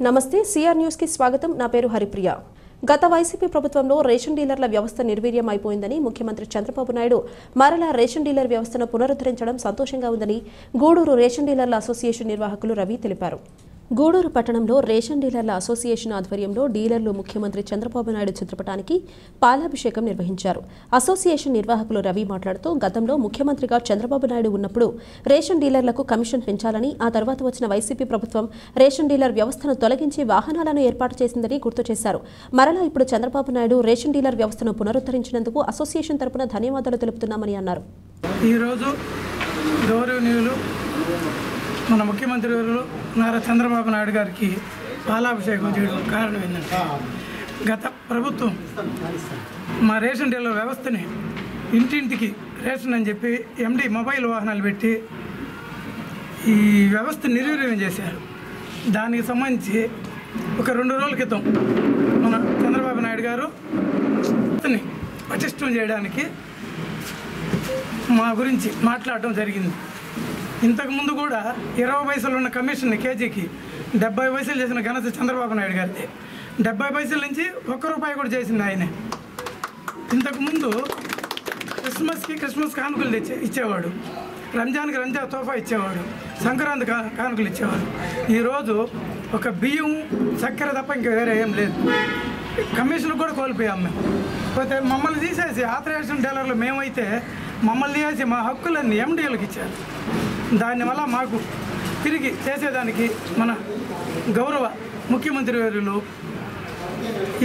నమస్తే CR news కి స్వాగతం. నా పేరు హరిప్రియ. గత వైసీపీ ప్రభుత్వంలో రేషన్ డీలర్ల వ్యవస్థ నిర్వీర్యం అయిపోయిందని ముఖ్యమంత్రి చంద్రబాబు నాయుడు మరలా రేషన్ డీలర్ వ్యవస్థను పునరుద్ధరించడం సంతోషంగా ఉందని గూడూరు రేషన్ డీలర్ల అసోసియేషన్ నిర్వాహకులు రవి తెలిపారు. గూడూరు పట్టణంలో రేషన్ డీలర్ల అసోసియేషన్ ఆధ్వర్యంలో డీలర్లు ముఖ్యమంత్రి చంద్రబాబు నాయుడు చిత్రపటానికి పాలాభిషేకం నిర్వహించారు. అసోసియేషన్ నిర్వాహకులు రవి మాట్లాడుతూ గతంలో ముఖ్యమంత్రిగా చంద్రబాబు నాయుడు ఉన్నప్పుడు రేషన్ డీలర్లకు కమిషన్ పెంచాలని, ఆ తర్వాత వచ్చిన వైసీపీ ప్రభుత్వం రేషన్ డీలర్ వ్యవస్థను తొలగించి వాహనాలను ఏర్పాటు చేసిందని గుర్తు చేశారు. మరలా ఇప్పుడు చంద్రబాబు నాయుడు రేషన్ డీలర్ వ్యవస్థను పునరుద్ధరించినందుకు అసోసియేషన్ తరపున ధన్యవాదాలు తెలుపుతున్నామని అన్నారు. మన ముఖ్యమంత్రి గారు నారా చంద్రబాబు నాయుడు గారికి పాలాభిషేకం చేయడం కారణం ఏంటంటే, గత ప్రభుత్వం మా రేషన్ డీలర్ వ్యవస్థని ఇంటింటికి రేషన్ అని చెప్పి ఎండి మొబైల్ వాహనాలు పెట్టి ఈ వ్యవస్థ నిర్వీర్యం చేశారు. దానికి సంబంధించి ఒక 2 రోజుల క్రితం మన చంద్రబాబు నాయుడు గారు వ్యవస్థని పటిష్టం చేయడానికి మా గురించి మాట్లాడటం జరిగింది. ఇంతకుముందు కూడా 20 పైసలు ఉన్న కమిషన్ కేజీకి 70 పైసలు చేసిన ఘనత చంద్రబాబు నాయుడు గారిది. 70 పైసల నుంచి ₹1 కూడా చేసింది ఆయనే. ఇంతకుముందు క్రిస్మస్ కానుకలు ఇచ్చేవాడు, రంజాన్కి రంజాన్ తోఫా ఇచ్చేవాడు, సంక్రాంతి కానుకలు ఇచ్చేవాడు. ఈరోజు ఒక బియ్యం చక్కెర తప్ప ఇంకా వేరే ఏం లేదు. కమిషన్ కూడా కోల్పోయాం మేము. పోతే మమ్మల్ని తీసేసి ఆపరేషన్ డీలర్లు మేమైతే మమ్మల్ని తీసేసి మా హక్కులన్నీ ఎండీలకు ఇచ్చారు. దానివల్ల మాకు తిరిగి చేసేదానికి మన గౌరవ ముఖ్యమంత్రి వర్యులు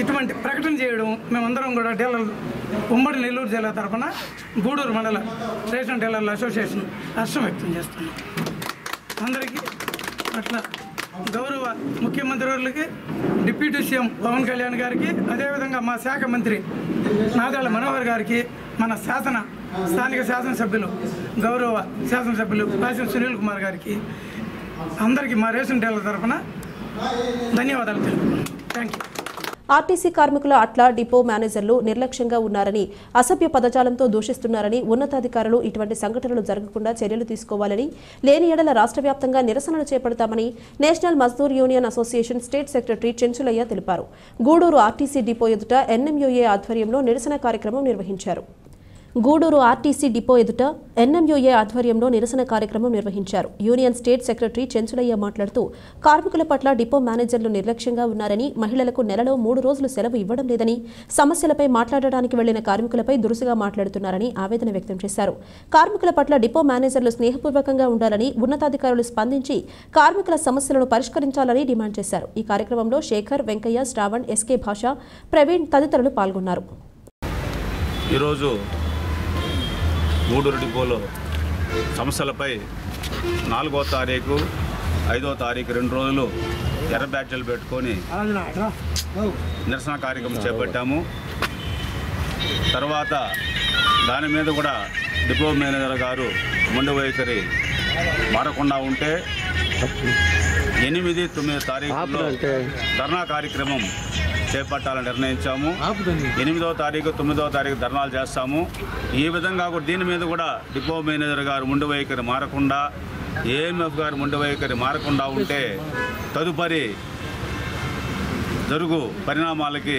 ఇటువంటి ప్రకటన చేయడం మేమందరం కూడా డీలర్లు ఉమ్మడి నెల్లూరు జిల్లా తరఫున గూడూరు మండల రేషన్ డీలర్ల అసోసియేషన్ హర్షం వ్యక్తం చేస్తున్నాం. అందరికీ అట్లా గౌరవ ముఖ్యమంత్రి వర్యులకి, డిప్యూటీ సీఎం పవన్ కళ్యాణ్ గారికి, అదేవిధంగా మా శాఖ మంత్రి నాదెళ్ల మనోహర్ గారికి, మన స్థానిక శాసనసభ్యులు గౌరవ శాసనసభ్యులు పాసం సునీల్ కుమార్ గారికి, అందరికీ మా రేషన్ డీలర్ తరఫున ధన్యవాదాలు తెలుపుతున్నాను. Thank you. ఆర్టీసీ కార్మికుల అట్లా డిపో మేనేజర్లు నిర్లక్ష్యంగా ఉన్నారని, అసభ్య పదజాలంతో దూషిస్తున్నారని, ఉన్నతాధికారులు ఇటువంటి సంఘటనలు జరగకుండా చర్యలు తీసుకోవాలని, లేని ఎడల రాష్ట్ర వ్యాప్తంగా నిరసనలు చేపడతామని national Mazdoor union association state secretary Chenchulaiah తెలిపారు. గూడూరు ఆర్టీసీ డిపో ఎదుట ఎన్ఎంయూఏ ఆధ్వర్యంలో నిరసన కార్యక్రమం నిర్వహించారు. గూడూరు ఆర్టీసీ డిపో ఎదుట ఎన్ఎంయూఏ ఆధ్వర్యంలో నిరసన కార్యక్రమం నిర్వహించారు. యూనియన్ స్టేట్ సెక్రటరీ చెంచులయ్య మాట్లాడుతూ కార్మికుల పట్ల డిపో మేనేజర్లు నిర్లక్ష్యంగా ఉన్నారని, మహిళలకు నెలలో 3 రోజులు సెలవు ఇవ్వడం లేదని, సమస్యలపై మాట్లాడడానికి వెళ్లిన కార్మికులపై దురుసుగా మాట్లాడుతున్నారని ఆవేదన వ్యక్తం చేశారు. కార్మికుల పట్ల డిపో మేనేజర్లు స్నేహపూర్వకంగా ఉండాలని, ఉన్నతాధికారులు స్పందించి కార్మికుల సమస్యలను పరిష్కరించాలని డిమాండ్ చేశారు. ఈ కార్యక్రమంలో శేఖర్, వెంకయ్య, శ్రావణ్, ఎస్కే భాష, ప్రవీణ్ తదితరులు పాల్గొన్నారు. ఈరోజు గూడూరు డిపోలో సమస్యలపై 4వ తారీఖు 5వ తారీఖు 2 రోజులు ఎర్ర బ్యాడ్జీలు పెట్టుకొని నిరసన కార్యక్రమం చేపట్టాము. తర్వాత దాని మీద కూడా డిపో మేనేజర్ గారు మొండి వైఖరి మారకుండా ఉంటే 8, 9 తారీఖుల్లో ధర్నా కార్యక్రమం చేపట్టాలని నిర్ణయించాము. 8వ తారీఖు 9వ తారీఖు ధర్నాలు చేస్తాము. ఈ విధంగా కూడా దీని మీద కూడా డిపో మేనేజర్ గారు మొండి వైఖరి మారకుండా, ఏఎంఎఫ్ గారు మొండి వైఖరి మారకుండా ఉంటే తదుపరి జరుగు పరిణామాలకి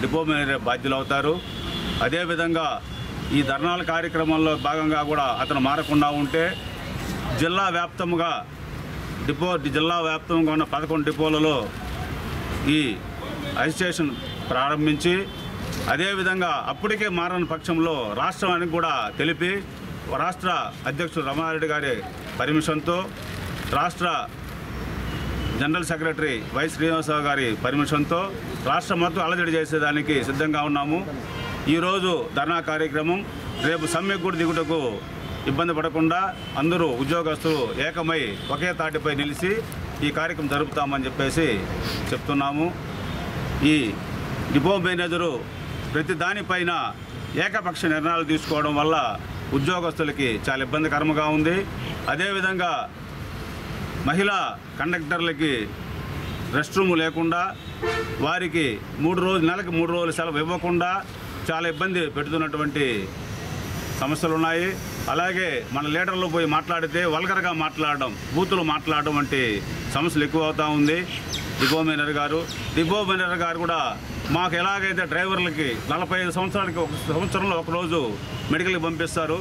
డిపో మేనేజర్ బాధ్యులు అవుతారు. అదేవిధంగా ఈ ధర్నాల కార్యక్రమంలో భాగంగా కూడా అతను మారకుండా ఉంటే జిల్లా వ్యాప్తంగా ఉన్న 11 డిపోలలో ఈ అసోసియేషన్ ప్రారంభించి, అదేవిధంగా అప్పటికే మారని పక్షంలో రాష్ట్రానికి కూడా తెలిపి, రాష్ట్ర అధ్యక్షుడు రమణారెడ్డి గారి పర్మిషన్తో, రాష్ట్ర జనరల్ సెక్రటరీ వై శ్రీనివాసరావు గారి పర్మిషన్తో రాష్ట్రం మొత్తం అలజడి చేసేదానికి సిద్ధంగా ఉన్నాము. ఈరోజు ధర్నా కార్యక్రమం, రేపు సమ్మెకు కూడా దిగుటకు ఇబ్బంది పడకుండా అందరూ ఉద్యోగస్తులు ఏకమై ఒకే తాటిపై నిలిచి ఈ కార్యక్రమం జరుపుతామని చెప్పేసి చెప్తున్నాము. ఈ డిపో మేనేజరు ప్రతి దానిపైన ఏకపక్ష నిర్ణయాలు తీసుకోవడం వల్ల ఉద్యోగస్తులకి చాలా ఇబ్బందికరంగా ఉంది. అదేవిధంగా మహిళా కండక్టర్లకి రెస్ట్ రూమ్ లేకుండా, వారికి నెలకు 3 రోజులు సెలవు ఇవ్వకుండా చాలా ఇబ్బంది పెడుతున్నటువంటి సమస్యలు ఉన్నాయి. అలాగే మన లీడర్లు పోయి మాట్లాడితే వల్గర్గా మాట్లాడడం, బూతులు మాట్లాడడం వంటి సమస్యలు ఎక్కువ అవుతూ ఉంది. డిపో మేనేజర్ గారు. డిపో మేనేజర్ గారు కూడా మాకు ఎలాగైతే డ్రైవర్లకి 45 సంవత్సరాలకి ఒక సంవత్సరంలో ఒకరోజు మెడికల్కి పంపిస్తారు,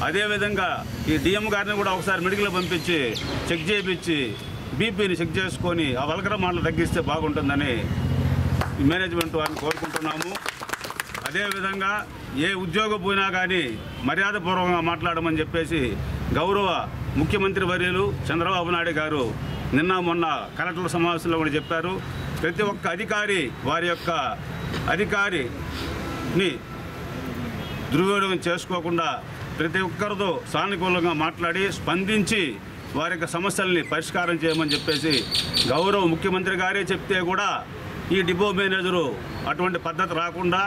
అదేవిధంగా ఈ డిఎం గారిని కూడా ఒకసారి మెడికల్కి పంపించి చెక్ చేయించి బీపీని చెక్ చేసుకొని ఆ వల్గర మాటలు తగ్గిస్తే బాగుంటుందని మేనేజ్మెంట్ వారిని కోరుకుంటున్నాము. అదేవిధంగా ఏ ఉద్యోగం పోయినా కానీ మర్యాదపూర్వకంగా మాట్లాడమని చెప్పేసి గౌరవ ముఖ్యమంత్రి వర్యులు చంద్రబాబు నాయుడు గారు నిన్న మొన్న కలెక్టర్ల సమావేశంలో కూడా చెప్పారు. ప్రతి ఒక్క అధికారి వారి యొక్క అధికారిని దుర్వినియోగం చేసుకోకుండా ప్రతి ఒక్కరితో సానుకూలంగా మాట్లాడి స్పందించి వారి యొక్క సమస్యల్ని పరిష్కారం చేయమని చెప్పేసి గౌరవ ముఖ్యమంత్రి గారే చెప్తే కూడా ఈ డిపో మేనేజరు అటువంటి పద్ధతి రాకుండా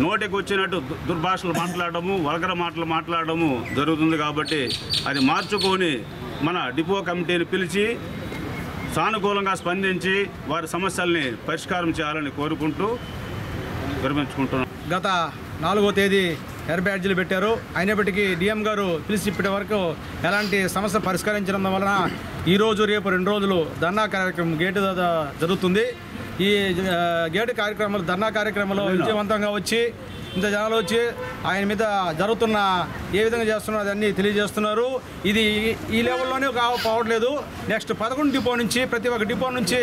నోటికి వచ్చినట్టు దుర్భాషలు మాట్లాడము, వల్గర మాటలు మాట్లాడము జరుగుతుంది. కాబట్టి అది మార్చుకొని మన డిపో కమిటీని పిలిచి సానుకూలంగా స్పందించి వారి సమస్యల్ని పరిష్కారం చేయాలని కోరుకుంటూ విరమించుకుంటున్నాం. గత 4వ తేదీ ఎయిర్ బ్యాడ్జీలు పెట్టారు. అయినప్పటికీ డిఎం గారు పిలిచి ఇప్పటి వరకు ఎలాంటి సమస్య పరిష్కరించడం వలన ఈరోజు రేపు 2 రోజులు ధర్నా కార్యక్రమం గేటు జరుగుతుంది. ఈ గేటు కార్యక్రమాలు ధర్నా కార్యక్రమంలో విజయవంతంగా వచ్చి ఇంత జనాలు వచ్చి ఆయన మీద జరుగుతున్న ఏ విధంగా చేస్తున్నారు అదన్నీ తెలియజేస్తున్నారు. ఇది ఈ లెవెల్లోనే కావట్లేదు. నెక్స్ట్ 11 డిపో నుంచి ప్రతి ఒక్క డిపో నుంచి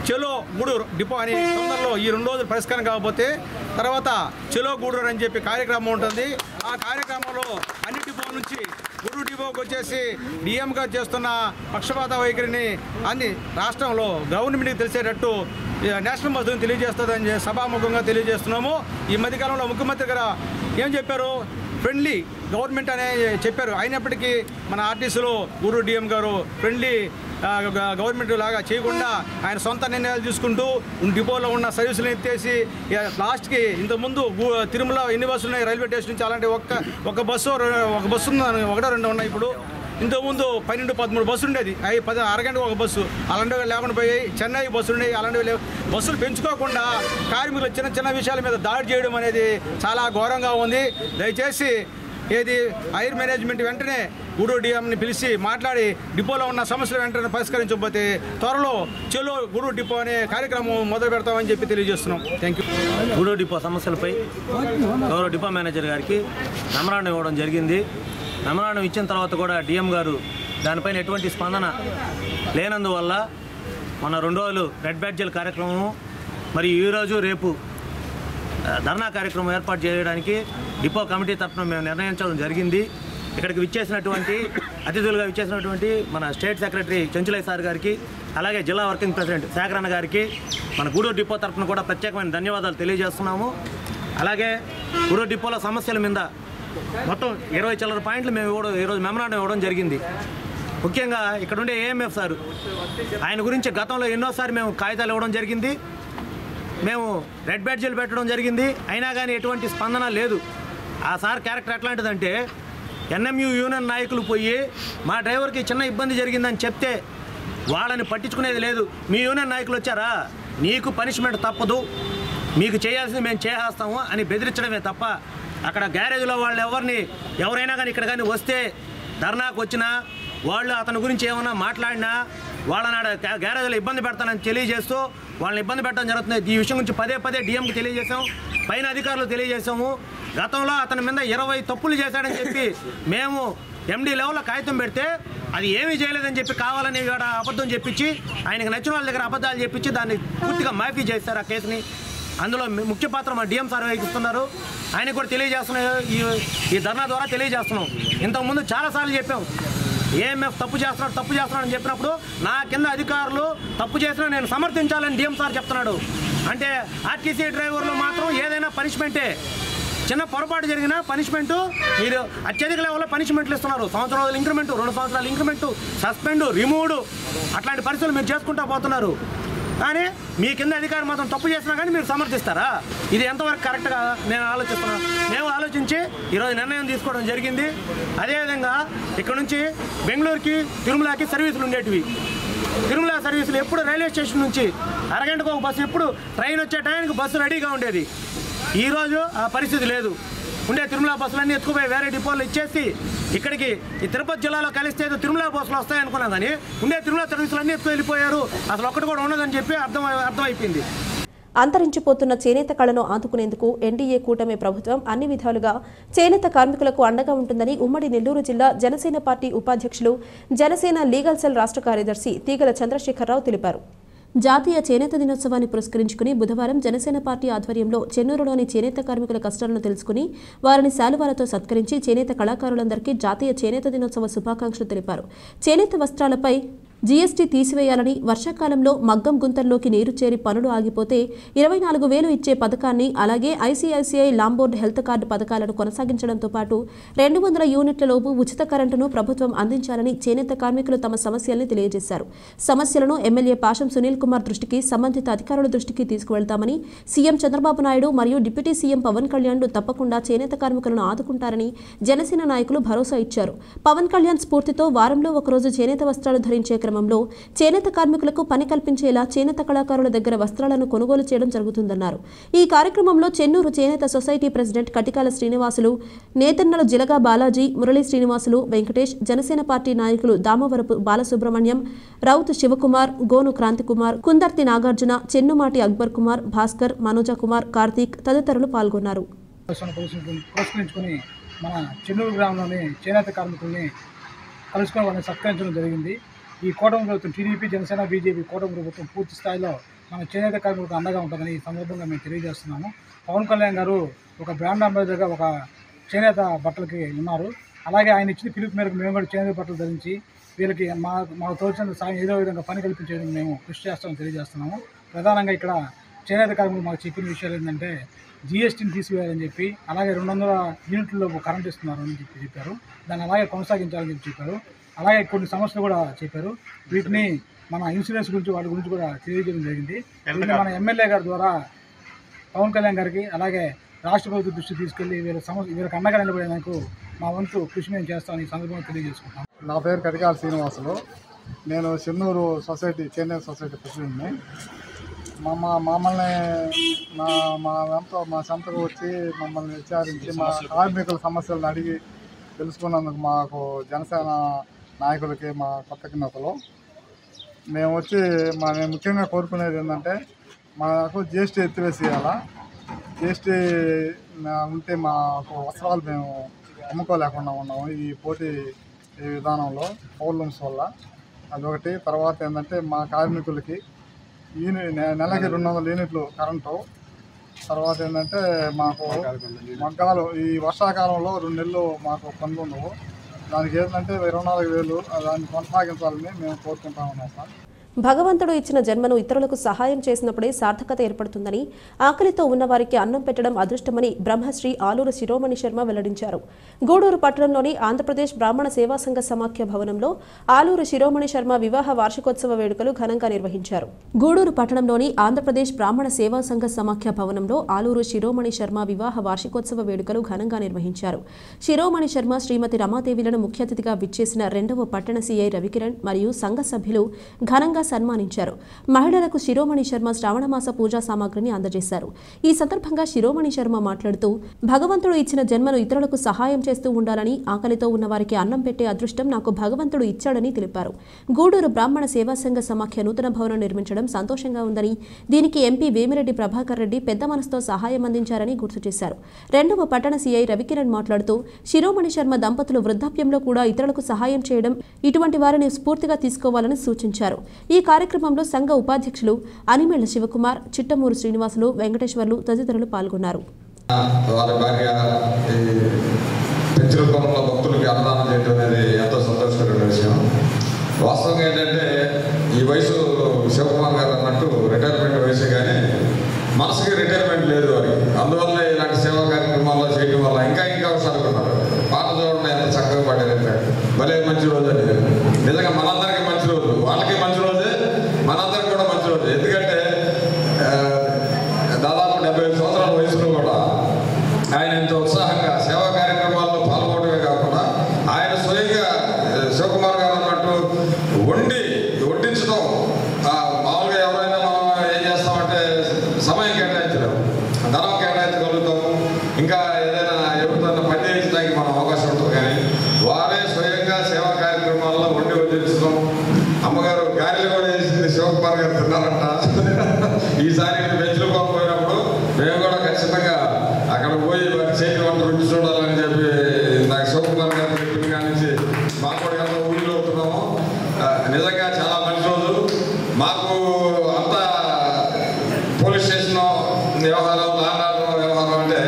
చెలో గూడూరు డిపో అని తొందరలో ఈ 2 రోజులు పరిష్కారం కాకపోతే తర్వాత చెలో గూడూరు అని చెప్పి కార్యక్రమం ఉంటుంది. ఆ కార్యక్రమంలో అన్ని డిపో నుంచి గూడూరు డిపోకి వచ్చేసి డిఎం గారు చేస్తున్న పక్షపాత వైఖరిని అన్ని రాష్ట్రంలో గవర్నమెంట్కి తెలిసేటట్టు నేషనల్ మద్దతుని తెలియజేస్తుందని సభాముఖంగా తెలియజేస్తున్నాము. ఈ మధ్యకాలంలో ముఖ్యమంత్రి గారు ఏం చెప్పారు, ఫ్రెండ్లీ గవర్నమెంట్ అనే చెప్పారు. అయినప్పటికీ మన ఆర్టీసీలో గూడూరు డిఎం గారు ఫ్రెండ్లీ గవర్నమెంట్ లాగా చేయకుండా ఆయన సొంత నిర్ణయాలు తీసుకుంటూ డిపోలో ఉన్న సర్వీసులను ఎత్తేసి లాస్ట్కి ఇంతకుముందు తిరుమల ఎన్ని బస్సులు ఉన్నాయి రైల్వే స్టేషన్ నుంచి అలాంటి ఒక బస్సు ఉంది, 1-2 ఉన్నాయి. ఇప్పుడు ఇంతకుముందు 12-13 బస్సులు ఉండేది, అవి 10 అరగంటకు ఒక బస్సు అలాంటివి లేకుండా పోయాయి. చెన్నై బస్సులు ఉన్నాయి, అలాంటివి లేవు. బస్సులు పెంచుకోకుండా కార్మికులు చిన్న చిన్న విషయాల మీద దాడి చేయడం అనేది చాలా ఘోరంగా ఉంది. దయచేసి ఎయిర్ మేనేజ్మెంట్ వెంటనే గూడూరు డిఎంని పిలిచి మాట్లాడి డిపోలో ఉన్న సమస్యలు వెంటనే పరిష్కరించకపోతే త్వరలో చెలో గూడూరు డిపో అనే కార్యక్రమం మొదలు పెడతామని చెప్పి తెలియజేస్తున్నాం. Thank you. గూడూరు డిపో సమస్యలపై గౌరవ డిపో మేనేజర్ గారికి మెమరాండం ఇవ్వడం జరిగింది. మెమరాండం ఇచ్చిన తర్వాత కూడా డిఎం గారు దానిపైన ఎటువంటి స్పందన లేనందువల్ల మన 2 రోజులు రెడ్ బ్యాడ్జీల కార్యక్రమం మరియు ఈరోజు రేపు ధర్నా కార్యక్రమం ఏర్పాటు చేయడానికి డిపో కమిటీ తరఫున మేము నిర్ణయించడం జరిగింది. ఇక్కడికి అతిథులుగా విచ్చేసినటువంటి మన స్టేట్ సెక్రటరీ చెంచులయ్య సార్ గారికి, అలాగే జిల్లా వర్కింగ్ ప్రెసిడెంట్ శేఖరన్న గారికి మన గూడూరు డిపో తరఫున కూడా ప్రత్యేకమైన ధన్యవాదాలు తెలియజేస్తున్నాము. అలాగే గూడూరు డిపోల సమస్యల మీద మొత్తం 20 చిల్లర పాయింట్లు మేము ఈరోజు మెమరాండం ఇవ్వడం జరిగింది. ముఖ్యంగా ఇక్కడ ఉండే ఏఎంఎఫ్ సార్, ఆయన గురించి గతంలో ఎన్నోసారి మేము కాగితాలు ఇవ్వడం జరిగింది, మేము రెడ్ బ్యాడ్జీలు పెట్టడం జరిగింది. అయినా కానీ ఎటువంటి స్పందన లేదు. ఆ సార్ క్యారెక్టర్ ఎట్లాంటిదంటే ఎన్ఎంయూ యూనియన్ నాయకులు పోయి మా డ్రైవర్కి చిన్న ఇబ్బంది జరిగిందని చెప్తే వాళ్ళని పట్టించుకునేది లేదు. మీ యూనియన్ నాయకులు వచ్చారా, నీకు పనిష్మెంట్ తప్పదు, మీకు చేయాల్సింది మేము చేసేస్తాము అని బెదిరించడమే తప్ప అక్కడ గ్యారేజ్లో వాళ్ళు ఎవరైనా కానీ ఇక్కడ కానీ వస్తే ధర్నాకు వచ్చినా వాళ్ళు అతని గురించి ఏమన్నా మాట్లాడినా వాళ్ళని గ్యారేజ్లో ఇబ్బంది పెడతానని తెలియజేస్తూ వాళ్ళని ఇబ్బంది పెట్టడం జరుగుతుంది. ఈ విషయం గురించి పదే డిఎంకి తెలియజేసాం, పైన అధికారులు తెలియజేసాము. గతంలో అతని మీద 20 తప్పులు చేశాడని చెప్పి మేము ఎండీ లెవెల్లో కాగితం పెడితే అది ఏమీ చేయలేదని చెప్పి కావాలని కూడా అబద్ధం చెప్పించి ఆయనకు నచ్చిన వాళ్ళ దగ్గర అబద్ధాలు చెప్పించి దాన్ని పూర్తిగా మాఫీ చేస్తారు ఆ కేసుని. అందులో ముఖ్య పాత్ర మా డిఎం సార్ వహిస్తున్నారు. ఆయనకు కూడా తెలియజేస్తున్నాం, ఈ ధర్నా ద్వారా తెలియజేస్తున్నాం. ఇంతకుముందు చాలాసార్లు చెప్పాం ఏఎంఎఫ్ తప్పు చేస్తున్నాడని చెప్పినప్పుడు నా కింద అధికారులు తప్పు చేసినా నేను సమర్థించాలని డిఎం సార్ చెప్తున్నాడు. అంటే ఆర్టీసీ డ్రైవర్లు మాత్రం ఏదైనా పనిష్మెంటే, చిన్న పొరపాటు జరిగినా పనిష్మెంటు మీరు అత్యధిక లెవెల్లో పనిష్మెంట్లు ఇస్తున్నారు. 1 సంవత్సరం రోజులు ఇంక్రిమెంటు, 2 సంవత్సరాలు ఇంక్రిమెంటు, సస్పెండు, రిమూవ్డ్ అట్లాంటి పరిస్థితులు మీరు చేసుకుంటూ పోతున్నారు. కానీ మీ కింద అధికారి మాత్రం తప్పు చేసినా కానీ మీరు సమర్థిస్తారా? ఇది ఎంతవరకు కరెక్ట్గా నేను ఆలోచిస్తున్నాను. మేము ఆలోచించి ఈరోజు నిర్ణయం తీసుకోవడం జరిగింది. అదేవిధంగా ఇక్కడ నుంచి బెంగళూరుకి తిరుమలకి సర్వీసులు ఉండేటివి. తిరుమల సర్వీసులు ఎప్పుడు రైల్వే స్టేషన్ నుంచి అరగంటకు ఒక బస్సు, ఎప్పుడు ట్రైన్ వచ్చే టైంకి బస్సు రెడీగా ఉండేది. ఈరోజు ఆ పరిస్థితి లేదు. ఉండే తిరుమల బస్సులన్నీ ఎత్తుకుపోయి వేరే డిపోలు ఇచ్చేసి ఇక్కడికి ఈ తిరుపతి జిల్లాలో కలిస్తే తిరుమల బస్సులు వస్తాయనుకున్నాం, కానీ ఉండే తిరుమల సర్వీసులన్నీ ఎత్తుకు వెళ్ళిపోయారు. అసలు ఒక్కటి కూడా ఉండదని చెప్పి అర్థమైపోయింది. అంతరించిపోతున్న చేనేత కళను ఆదుకునేందుకు ఎన్డీఏ కూటమి ప్రభుత్వం అన్ని విధాలుగా చేనేత కార్మికులకు అండగా ఉంటుందని ఉమ్మడి నెల్లూరు జిల్లా జనసేన పార్టీ ఉపాధ్యక్షులు, జనసేన లీగల్ సెల్ రాష్ట్ర కార్యదర్శి తీగల చంద్రశేఖరరావు తెలిపారు. జాతీయ చేనేత దినోత్సవాన్ని పురస్కరించుకుని బుధవారం జనసేన పార్టీ ఆధ్వర్యంలో చెన్నూరులోని చేనేత కార్మికుల కష్టాలను తెలుసుకుని వారిని శాలువాలతో సత్కరించి చేనేత కళాకారులందరికీ జాతీయ చేనేత దినోత్సవ శుభాకాంక్షలు తెలిపారు. చేనేత వస్త్రాలపై జీఎస్టీ తీసివేయాలని, వర్షాకాలంలో మగ్గం గుంతల్లోకి నీరు చేరి పనులు ఆగిపోతే 24,000 ఇచ్చే పథకాన్ని, అలాగే ఐసీఐసీఐ లాంబోర్డ్ హెల్త్ కార్డు పథకాలను కొనసాగించడంతో పాటు 200 యూనిట్లలోపు ఉచిత కరెంటును ప్రభుత్వం అందించాలని చేనేత కార్మికులు తమ సమస్యల్ని తెలియజేశారు. సమస్యలను ఎమ్మెల్యే పాషం సునీల్ కుమార్ దృష్టికి, సంబంధిత అధికారుల దృష్టికి తీసుకువెళ్తామని, సీఎం చంద్రబాబు నాయుడు మరియు డిప్యూటీ సీఎం పవన్ కళ్యాణ్లు తప్పకుండా చేనేత కార్మికులను ఆదుకుంటారని జనసేన నాయకులు భరోసా ఇచ్చారు. పవన్ కళ్యాణ్ స్ఫూర్తితో వారంలో ఒకరోజు చేనేత వస్త్రాలు ధరించే క్రమంలో చేనేత కార్మికులకు పని కల్పించేలా చేనేత కళాకారుల దగ్గర వస్త్రాలను కొనుగోలు చేయడం జరుగుతుందన్నారు. ఈ కార్యక్రమంలో చెన్నూరు చేనేత సొసైటీ ప్రెసిడెంట్ కటికాల శ్రీనివాసులు, నేతన్నల జిలగా బాలాజీ, మురళీ శ్రీనివాసులు, వెంకటేష్, జనసేన పార్టీ నాయకులు దామవరపు బాలసుబ్రహ్మణ్యం, రౌత్ శివకుమార్, గోను క్రాంతికుమార్, కుందర్తి నాగార్జున, చెన్నుమాటి అక్బర్ కుమార్, భాస్కర్, మనోజ కుమార్, కార్తీక్ తదితరులు పాల్గొన్నారు. పురస్కరించుకుని మన చెన్నూరు గ్రామంలోని చేనేత కార్మికుల్ని కలుసుకొని వాళ్ళని సత్కరించడం జరిగింది. ఈ కూటమి ప్రభుత్వం టీడీపీ, జనసేన, బీజేపీ కూటమి ప్రభుత్వం పూర్తి స్థాయిలో మన చేనేత కార్మికులకు అండగా ఉంటుందని ఈ సందర్భంగా మేము తెలియజేస్తున్నాము. పవన్ కళ్యాణ్ గారు ఒక బ్రాండ్ అంబాసిడర్గా ఒక చేనేత బట్టలకి ఉన్నారు. అలాగే ఆయన ఇచ్చిన పిలుపు మేరకు మేము కూడా చేనేత బట్టలు ధరించి వీళ్ళకి మాకు తోచినంత సాయం ఏదో విధంగా పని కల్పించేందుకు మేము కృషి చేస్తామని తెలియజేస్తున్నాము. ప్రధానంగా ఇక్కడ చేనేత కార్మికులు మాకు చెప్పిన విషయాలు ఏంటంటే జీఎస్టీని తీసివేయాలని చెప్పి, అలాగే 200 యూనిట్లలో కరెంట్ ఇస్తున్నారని చెప్పారు. దాన్ని అలాగే కొనసాగించాలని చెప్పారు. అలాగే కొన్ని సమస్యలు కూడా చెప్పారు. వీటిని మన ఇన్సూరెన్స్ గురించి వాటి గురించి కూడా తెలియజేయడం జరిగింది. వీటిని మన ఎమ్మెల్యే గారి ద్వారా పవన్ కళ్యాణ్ గారికి అలాగే రాష్ట్ర ప్రభుత్వ దృష్టికి తీసుకెళ్లి వీళ్ళకి అండగా నిలబడేందుకు మా వంతు కృషి మేము చేస్తామని ఈ సందర్భంగా తెలియజేసుకుంటాం. నా పేరు కటికాల శ్రీనివాసులు. నేను చెన్నూరు సొసైటీ చేనేత సొసైటీ ప్రెసిడెంట్ని. మమ్మల్ని మా సంతకు వచ్చి మమ్మల్ని విచారించి మా కార్మికుల సమస్యలను అడిగి తెలుసుకున్నందుకు మాకు జనసేన నాయకులకి, మా కొత్త కిన్నతలు మేము వచ్చి మేము ముఖ్యంగా కోరుకునేది ఏంటంటే మాకు జీఎస్టీ ఎత్తివేసేయాలా. జీఎస్టీ ఉంటే మాకు వస్త్రాలు మేము అమ్ముకోలేకుండా ఉన్నాము ఈ పోటీ విధానంలో పౌర్లమ్స్ వల్ల. అదొకటి. తర్వాత ఏంటంటే మా కార్మికులకి నెలకి 200 యూనిట్లు కరెంటు. తర్వాత ఏంటంటే మాకు మగ్గాలు ఈ వర్షాకాలంలో 2 నెలలు మాకు పనులు ఉండవు. దానికి ఏంటంటే 24,000 దాన్ని కొనసాగించాలని మేము కోరుకుంటా ఉన్నాం సార్. భగవంతుడు ఇచ్చిన జన్మను ఇతరులకు సహాయం చేసినప్పుడే సార్థకత ఏర్పడుతుందని, ఆకలితో ఉన్నవారికి అన్నం పెట్టడం అదృష్టమని బ్రహ్మశ్రీ ఆలూరు శిరోమణి శర్మ వెల్లడించారు. గూడూరు పట్టణంలోని ఆంధ్రప్రదేశ్ బ్రాహ్మణ సేవా సంఘ సమాఖ్య భవనంలో ఆలూరు శిరోమణి శర్మ వివాహ వార్షికోత్సవ వేడుకలు ఘనంగా నిర్వహించారు. గూడూరు పట్టణంలోని ఆంధ్రప్రదేశ్ బ్రాహ్మణ సేవా సంఘ సమాఖ్య భవనంలో ఆలూరు శిరోమణి శర్మ వివాహ వార్షికోత్సవ వేడుకలు ఘనంగా నిర్వహించారు. శిరోమణి శర్మ శ్రీమతి రమాదేవిలను ముఖ్య అతిథిగా విచ్చేసిన 2వ పట్టణ సీఐ రవికిరణ్ మరియు సంఘ సభ్యులు ఘనంగా సన్మానించారు. మహిళలకు శిరోమణి శర్మ శ్రావణమాస పూజా సామాగ్రిని అందజేశారు. ఈ సందర్భంగా శిరోమణి శర్మ మాట్లాడుతూ, భగవంతుడు ఇచ్చిన జన్మను ఇతరులకు సహాయం చేస్తూ ఉండాలని, ఆకలితో ఉన్న వారికి అన్నం పెట్టే అదృష్టం నాకు భగవంతుడు ఇచ్చాడని తెలిపారు. గూడూరు బ్రాహ్మణ సేవా సంఘ సమాఖ్య నూతన భవనం నిర్మించడం సంతోషంగా ఉందని, దీనికి ఎంపీ వేమిరెడ్డి ప్రభాకర్ రెడ్డి పెద్ద మనసుతో సహాయం అందించారని గుర్తు చేశారు. 2వ పట్టణ సీఐ రవికిరణ్ మాట్లాడుతూ, శిరోమణి శర్మ దంపతులు వృద్ధాప్యంలో కూడా ఇతరులకు సహాయం చేయడం, ఇటువంటి వారిని స్ఫూర్తిగా తీసుకోవాలని సూచించారు. ఈ కార్యక్రమంలో సంఘ ఉపాధ్యక్షులు అనిమెళ్ల శివకుమార్, చిట్టమూరు శ్రీనివాసులు, వెంకటేశ్వర్లు తదితరులు పాల్గొన్నారు. భక్తులకి అన్నదానం చేయడం అనేది ఎంతో సంతోషకరమైన విషయం. వాస్తవంగా ఏంటంటే ఈ వయసు శివకుమార్ గారు అన్నట్టు రిటైర్మెంట్ వయసే కానీ మనసుకి రిటైర్మెంట్ లేదు వారికి. అందువల్ల ఇలాంటి సేవా కార్యక్రమాల్లో చేయడం వల్ల ఇంకా సరుకున్నారు. పాట చూడండి ఎంత చక్కగా పాడారంటే భలే మంచి రోజు అండి. నిజంగా మనందరికీ మంచి రోజు, వాళ్ళకి మంచి రోజే, మనందరికి కూడా మంచి రోజు. ఎందుకంటే దాదాపు 75 సంవత్సరాల వయసులో కూడా ఆయన ఎంతో ఉత్సాహంగా సేవా కార్యక్రమాల్లో పాల్గొనడమే కాకుండా ఆయన స్వయంగా శివకుమార్ గారు అన్నట్టు వడ్డించడం. మామూలుగా ఎవరైనా మనం ఏం చేస్తామంటే సమయం కేటాయించడం, వ్యవహారం అంటే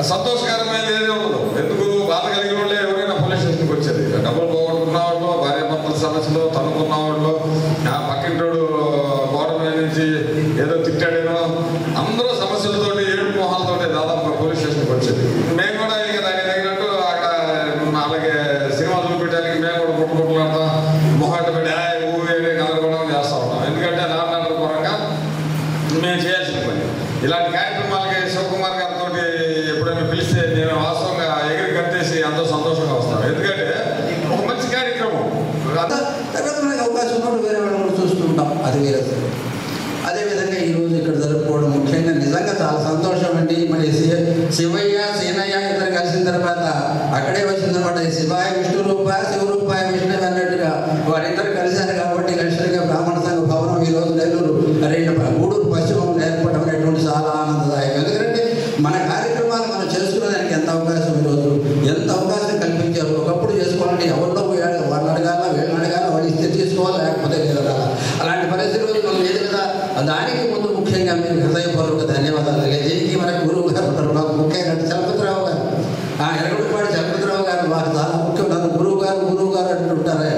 సంతోషకరమైనది ఏది ఉండదు. ఎందుకు బాధ కలిగిన వాళ్ళే ఎవరైనా పోలీస్ స్టేషన్కి వచ్చేది. డబ్బులు పోగొట్టుకున్న వాళ్ళు, భార్య భర్తల సమస్యలు, తనుకున్న వాళ్ళు, ఆ పక్కింటోడు గోడ మీద నుంచి ఏదో తిట్టాడేనో, అందరూ సమస్యలతోటి ఏడు మొహాలతోటి దాదాపుగా పోలీస్ స్టేషన్కి వచ్చేది. మేము కూడా ఇక దానికి తగినట్టు అక్కడ అలాగే సినిమా చూపించడానికి మేము కూడా కొట్టుకుంటున్నాం, మొహాట పెట్టి ఊరే కలగడం చేస్తూ ఉంటాం. ఎందుకంటే నాన్నగారి పరంగా మేము చేయాల్సిన పని. ఇలాంటి కార్యక్రమాలకి శివకుమార్ గారితో ఎప్పుడైనా పిలిస్తే నేను వాస్తవంగా ఎగిరి కట్టేసి ఎంతో సంతోషంగా వస్తాను. ఎందుకంటే ఒక మంచి కార్యక్రమం. తర్వాత మనకి అవకాశం ఉన్నప్పుడు వేరే వాళ్ళని చూస్తుంటాం, అది వేరే. అదేవిధంగా ఈరోజు ఇక్కడ జరుపుకోవడం ముఖ్యంగా నిజంగా చాలా సంతోషం అండి. మరి శివయ్య సీనయ్య ఇద్దరు కలిసిన తర్వాత అక్కడే వచ్చిన తర్వాత శివాయ విష్ణు రూప శివరూపాయ విష్ణు అన్నట్టుగా వారిద్దరు కలిశారు కాబట్టి లక్ష్యంగా బ్రాహ్మణ సంఘ భవనం ఈరోజు నెల్లూరు గూడూరు పశ్చిమం ఏర్పడడం అనేటువంటి చాలా ఆనందదాయకం. ఎందుకంటే మన కార్యక్రమాలు మనం చేసుకునేదానికి ఎంత అవకాశం ఈరోజు ఎంత అవకాశం కల్పించారు. ఒకప్పుడు చేసుకోవాలంటే ఎవరిలో వాళ్ళని అడగాల, వీళ్ళని అడగాల, వాళ్ళు ఇస్తే తీసుకోవాలి, లేకపోతే లేదా. అలాంటి పరిస్థితి రోజు మనం లేదు కదా. దానికి ముందు ముఖ్యంగా మీరు హృదయపూర్వక ధన్యవాదాలు తెలియజేసి మనకు గురువు గారు ఉంటారు, మాకు ముఖ్యంగా చలపతిరావు గారు, ఎరగుడిపాటి చలపతిరావు గారు మాకు చాలా ముఖ్యం. నన్ను గురువు గారు అంటుంటారు.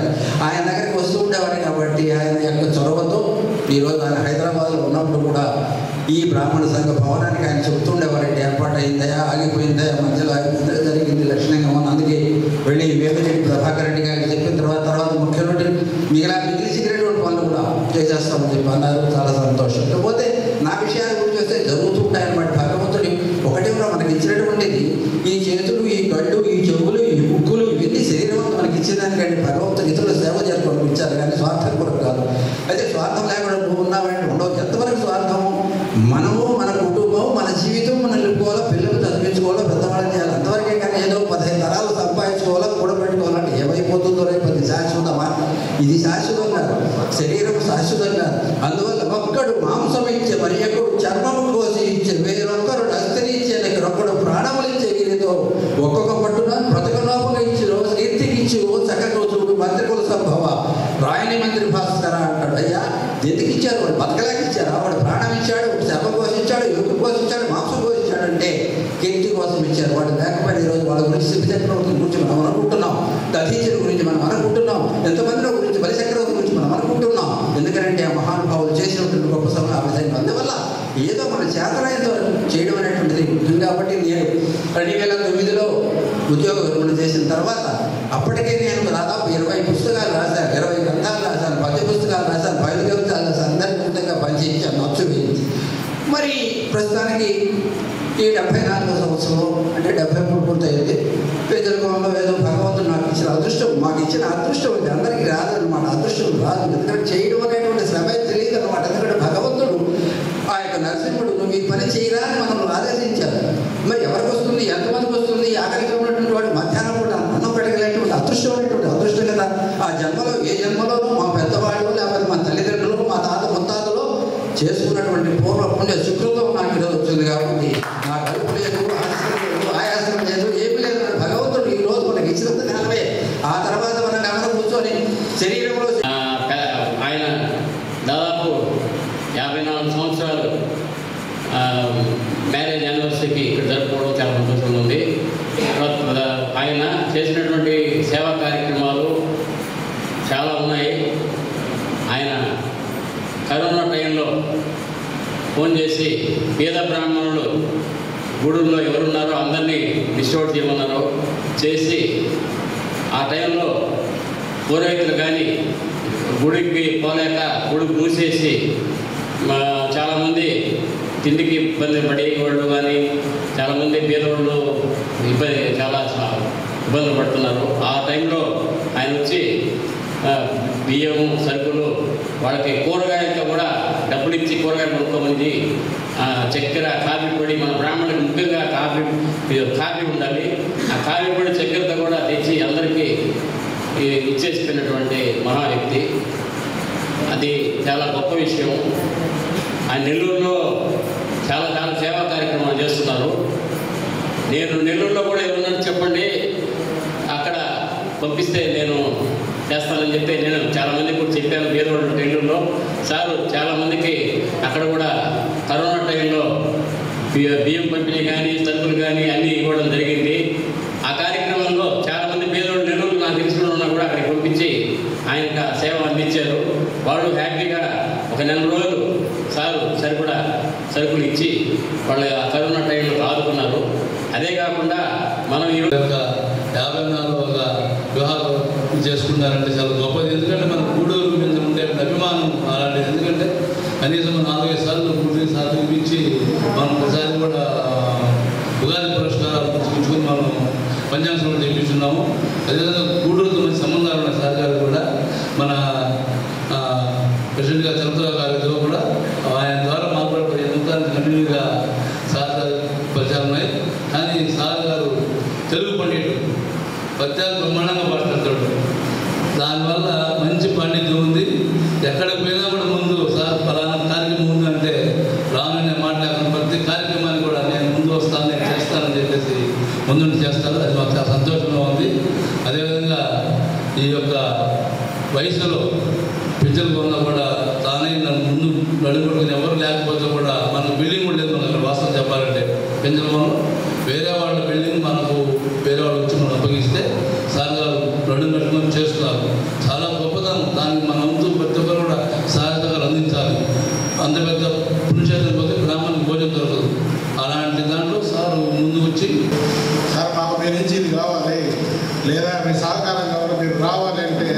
ఆయన దగ్గరికి వస్తూ ఉండేవాడు కాబట్టి ఆయన యొక్క చొరవతో ఈరోజు ఆయన హైదరాబాద్లో ఉన్నప్పుడు కూడా ఈ బ్రాహ్మణ సంఘ భవనానికి ఆయన చెబుతుండేవారంటే ఏర్పాటు అయిందయా, ఆగిపోయిందయా, మధ్యలో ఆగిపోయిందా, జరిగింది లక్షణంగా ఉంది. అందుకే వెళ్ళి వేమిరెడ్డి ప్రభాకర్ రెడ్డి గారికి చెప్పిన తర్వాత ముఖ్యమంత్రి మిగిలిసినటువంటి పనులు కూడా చేసేస్తామని చెప్పి అన్నారు. చాలా సంతోషం. లేకపోతే నా విషయాల గురించి వస్తే జరుగుతుంటాయన్నమాట. భగవంతుడి ఒకటే మనకి ఇచ్చినటువంటిది ఈ చేతులు, ఈ కళ్ళు, ఈ చెవులు, ఈ ముక్కులు, ఇవన్నీ శరీరం మనకి ఇచ్చేదానికంటే భగవంతుడు ఇతరుల సేవ చేసుకోవడం ఇచ్చారు, కానీ స్వార్థం కూడా కాదు. అయితే స్వార్థం లేకుండా నువ్వు ఉన్నావంటే ఉండవు. ఎంతవరకు స్వార్థము? మనము, మన కుటుంబం, మన జీవితం మనం నిలుపుకోవాలో, పిల్లలు చదివించుకోవాలో, పెద్దవాళ్ళని చేయాలి, అంతవరకే. కానీ ఏదో 15 తరాలు సంపాదించుకోవాలో, కూడబెట్టుకోవాలంటే ఏమైపోతుందో రేపు అది శాశ్వతమా? ఇది శాశ్వతం కాదు, శరీరం శాశ్వతం కాదు. అందువల్ల ఒక్కడు మాంసం ఇచ్చే, మరి ఒకడు చర్మము కోసి ఇచ్చే, వేరొక్కరు అస్థిని ఇచ్చే, ఒకడు ప్రాణములు ఇచ్చే, వీరితో ఒక్కొక్క పట్టున బ్రతకలోపంగా ఇచ్చి కీర్తికి ఇచ్చి చక్కగా చూడు మంత్రికుల సంభవ రాయని మంత్రి భాస్కర అంటాడు. అయ్యా ఎందుకు ఇచ్చారు? వాడు బతకలేక ఇచ్చారు. వాడు ప్రాణం ఇచ్చాడు, చర్మం కోసం ఇచ్చాడు, యువకుల కోసం ఇచ్చాడు, మాంసం కోసం ఇచ్చాడంటే కీర్తి కోసం ఇచ్చారు. వాడు లేకపోయినా ఈరోజు వాళ్ళ గురించి శివచక్రవర్తి గురించి మనం అనుకుంటున్నాం, దధీచుల గురించి మనం అనుకుంటున్నాం, ఎంతమంది గురించి బలిచక్రవర్తి గురించి మనం అనుకుంటున్నాం. ఎందుకంటే ఆ మహానుభావులు చేసినటువంటి గొప్ప సమయం ఆ విధంగా. అందువల్ల ఏదో మన చేతనైనంత చేయడం అనేటువంటిది ముఖ్యం. కాబట్టి నేను 2009లో ఉద్యోగ విరమణ చేసిన తర్వాత అప్పటికే నేను దాదాపు 20 పుస్తకాలు రాశాను, 20 గ్రంథాలు రాశాను, 10 పుస్తకాలు రాశాను, 5 గ్రంథాలు రాశాను, అందరికీ విధంగా పనిచేయించాను, నచ్చు వేయించి. మరి ప్రస్తుతానికి ఈ 74వ సంవత్సరంలో అంటే 73 పూర్తయింది. పేదరికంలో ఏదో భగవంతుడు నాకు ఇచ్చిన అదృష్టం, మాకు ఇచ్చిన అదృష్టం ఉంది. అందరికీ రాదనమాట, అదృష్టం రాదు. ఎందుకంటే చేయడం అనేటువంటి శ్రమ తెలియదు అనమాట. ఎందుకంటే భగవంతుడు ఆ యొక్క నరసింహుడు నువ్వు ఈ పని చేయరా అని మనల్ని ఆదేశించారు. మరి ఎవరికి వస్తుంది, ఎంతమందికి వస్తుంది? ఆకలిగా ఉన్నటువంటి వాడు మధ్యాహ్నం కూడా అన్నం పెట్టగలేటువంటి అదృష్టం అనేటువంటి అదృష్టం కదా. ఆ జన్మలో ఏ జన్మలోనూ మా పెద్దవాళ్ళు, లేకపోతే మా తల్లిదండ్రులు, మా తాత ముత్తాతలు చేసుకున్నటువంటి పూర్వ పుణ్య సుకృతం నాకు ఈరోజు వచ్చింది. కాబట్టి నా కలుపు లేదు, ఆయాసం లేదు, ఏమీ లేదు. భగవంతుడు ఈ రోజు మనకి ఇచ్చినంత కాలమే. ఆ తర్వాత మనం ఎవరు కూర్చొని శరీరంలో ఆయన దాదాపు 54 సంవత్సరాలు మ్యారేజ్ యానివర్సరీకి ఇక్కడ జరుపుకోవడం చాలా సంతోషంగా ఉంది. ఆయన చేసినటువంటి సేవా కార్యక్రమాలు చాలా ఉన్నాయి. ఆయన కరోనా టైంలో ఫోన్ చేసి పేద బ్రాహ్మణులు గూడూరులో ఎవరున్నారో అందరినీ లిస్ట్ అవుట్ చేయమన్నారు. చేసి ఆ టైంలో పురోహితులు కానీ గుడికి పోలేక గుడికి మూసేసి చాలామంది తిండికి ఇబ్బంది పడేవాళ్ళు కానీ చాలామంది పేదవాళ్ళు చాలా ఇబ్బందులు పడుతున్నారు. ఆ టైంలో ఆయన వచ్చి బియ్యం, సరుకులు, వాళ్ళకి కూరగాయలతో కూడా డబ్బులు ఇచ్చి కూరగాయలు కొనుక్కోమంది. చక్కెర, కాఫీ పొడి, మన బ్రాహ్మణులకు ముఖ్యంగా కాఫీ ఉండాలి. ఆ కాఫీ పొడి చక్కెరతో కూడా తెచ్చి అందరికీ ఇచ్చేసిపోయినటువంటి మహా వ్యక్తి. అది చాలా గొప్ప విషయం. ఆ నెల్లూరులో చాలా సేవా కార్యక్రమాలు చేస్తున్నారు. నేను నెల్లూరులో కూడా ఎవరున్నారు చెప్పండి, అక్కడ పంపిస్తే నేను చేస్తానని చెప్పి నేను చాలామందికి కూడా చెప్పాను. పేదవాళ్ళు నెల్లూరులో సారు చాలామందికి అక్కడ కూడా కరోనా టైంలో బియ్యం పంపిణీ కానీ సరుకులు కానీ అన్నీ ఇవ్వడం జరిగింది. ఆ కార్యక్రమంలో చాలామంది పేదోళ్ళు నెల్లూరు నాకు తెలిసిన ఉన్నా కూడా అక్కడికి పంపించి ఆయనకు సేవ అందించారు. వాళ్ళు హ్యాపీగా ఒక 4 రోజులు సరిపడా సరుకులు ఇచ్చి వాళ్ళ కరోనా టైంలో ఆదుకున్నారు. అదే కాకుండా మనం ఈరోజు 54వ వివాహాలు చేసుకున్నారంటే చాలా గొప్పది. ఎందుకంటే మన గూడూరు మీద ఉండే అభిమానం అలాంటిది. ఎందుకంటే కనీసం 4-5 సార్లు 3 సార్లు ఇచ్చి మనం ఒకసారి కూడా ఉగాది పురస్కారాలు పుచ్చుకుని మనం పంచాంగం తెప్పించున్నాము. అదేవిధంగా గూడూరుతో మంచి సంబంధాలు ఉన్నాయి. సార్ గారు కూడా మన ప్రెసిడెంట్ గారు చంద్రరావు గారితో కూడా ఆయన ద్వారా మాకు ఎంత కంటిన్యూగా సార్ గారు పరిచయాలు ఉన్నాయి. కానీ సార్ గారు తెలుగు పండితుడు, పద్యాలు బ్రహ్మాండంగా మాట్లాడతాడు. దానివల్ల మంచి పాండిత్యం ఉంది. ఎక్కడికి పోయినా కూడా ముందు సార్ ఫలానా కార్యక్రమం ఉంది అంటే రాననే మాట్లాడిన ప్రతి కార్యక్రమాన్ని కూడా నేను ముందు వస్తాను, నేను చేస్తానని చెప్పేసి ముందుండి చేస్తారు. అది మాకు చాలా సంతోషంగా ఉంది. అదేవిధంగా ఈ యొక్క వయసులో పిచ్చలు కొన్నా కూడా తానే నన్ను ముందు నడుపుకుని ఎవరు లేకపోతే కూడా మనకు బిల్డింగ్ ఉండేది. మనకు వాస్తవం చెప్పాలంటే పెంచడంలో వేరే వాళ్ళ బిల్డింగ్ మనకు వేరే వాళ్ళు వచ్చి మనం అప్పగిస్తే సార్ గారు నడుము పెట్టుకొని చేస్తున్నారు. చాలా గొప్పతనం. దానికి మన వంతు ప్రతి ఒక్కరు కూడా సహాయతగా అందించాలి. అంత పెద్ద పుణ్యక్షేత్రం పోతే బ్రాహ్మణులకు భోజనం దొరకదు. అలాంటి దాంట్లో సార్ ముందు వచ్చి సార్ మాకు మీ నుంచి ఇది కావాలి లేదా మీ సహకారం కావాలి, మీరు రావాలి అంటే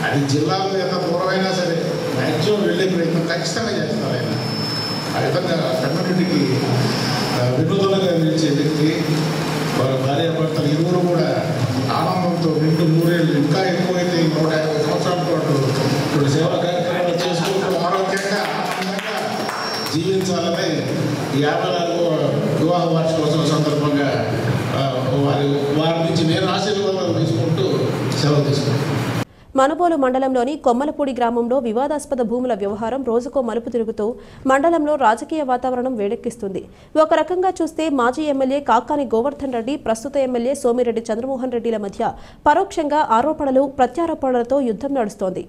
అది జిల్లాలో ఎంత దూరమైనా సరే మ్యాక్సిమం వెళ్ళే ప్రయత్నం ఖచ్చితంగా చేస్తారు ఆయన. ఆ విధంగా కమ్యూనిటీకి వినూతనంగా నిలిచే వ్యక్తి. వాళ్ళ భార్యాభర్తలు ఇరువురు కూడా ఆనందంతో 2-3 ఏళ్ళు ఇంకా ఎక్కువైతే 150 సంవత్సరాల పాటు ఇప్పుడు సేవా కార్యక్రమాలు చేసుకుంటూ ఆరోగ్యంగా ఆనందంగా జీవించాలని 54వ వివాహ వార్షికోత్సవం సందర్భంగా వారి నుంచి నేను ఆశీర్వాదాలు తీసుకుంటూ సెలవు తీసుకుంటాను. మనుబోలు మండలంలోని కొమ్మలపూడి గ్రామంలో వివాదాస్పద భూముల వ్యవహారం రోజుకో మలుపు తిరుగుతూ మండలంలో రాజకీయ వాతావరణం వేడెక్కిస్తుంది. ఒక రకంగా చూస్తే మాజీ ఎమ్మెల్యే కాకాని గోవర్ధన్ రెడ్డి, ప్రస్తుత ఎమ్మెల్యే సోమిరెడ్డి చంద్రమోహన్ రెడ్డిల మధ్య పరోక్షంగా ఆరోపణలు ప్రత్యారోపణలతో యుద్ధం నడుస్తోంది.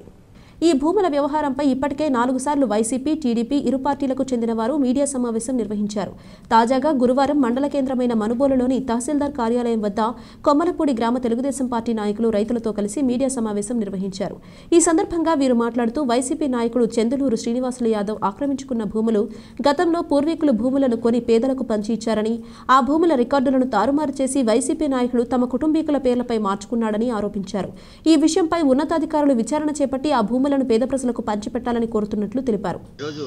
ఈ భూముల వ్యవహారంపై ఇప్పటికే 4 సార్లు వైసీపీ, టీడీపీ ఇరు పార్టీలకు చెందిన వారు మీడియా సమావేశం నిర్వహించారు. తాజాగా గురువారం మండల కేంద్రమైన మనుబోలులోని తహసీల్దార్ కార్యాలయం వద్ద కొమ్మలపూడి గ్రామ తెలుగుదేశం పార్టీ నాయకులు రైతులతో కలిసి మీడియా సమావేశం నిర్వహించారు. ఈ సందర్భంగా వీరు మాట్లాడుతూ వైసీపీ నాయకుడు చందులూరు శ్రీనివాసులు యాదవ్ ఆక్రమించుకున్న భూములు గతంలో పూర్వీకులు భూములను కొని పేదలకు పంచి ఇచ్చారని, ఆ భూముల రికార్డులను తారుమారు చేసి వైసీపీ నాయకులు తమ కుటుంబీకుల పేర్లపై మార్చుకున్నాడని ఆరోపించారు. ఈ విషయంపై ఉన్నతాధికారులు విచారణ చేపట్టి ఆ భూములను పేద ప్రజలకు పంచిపెట్టాలని కోరుతున్నట్లు తెలిపారు. ఈరోజు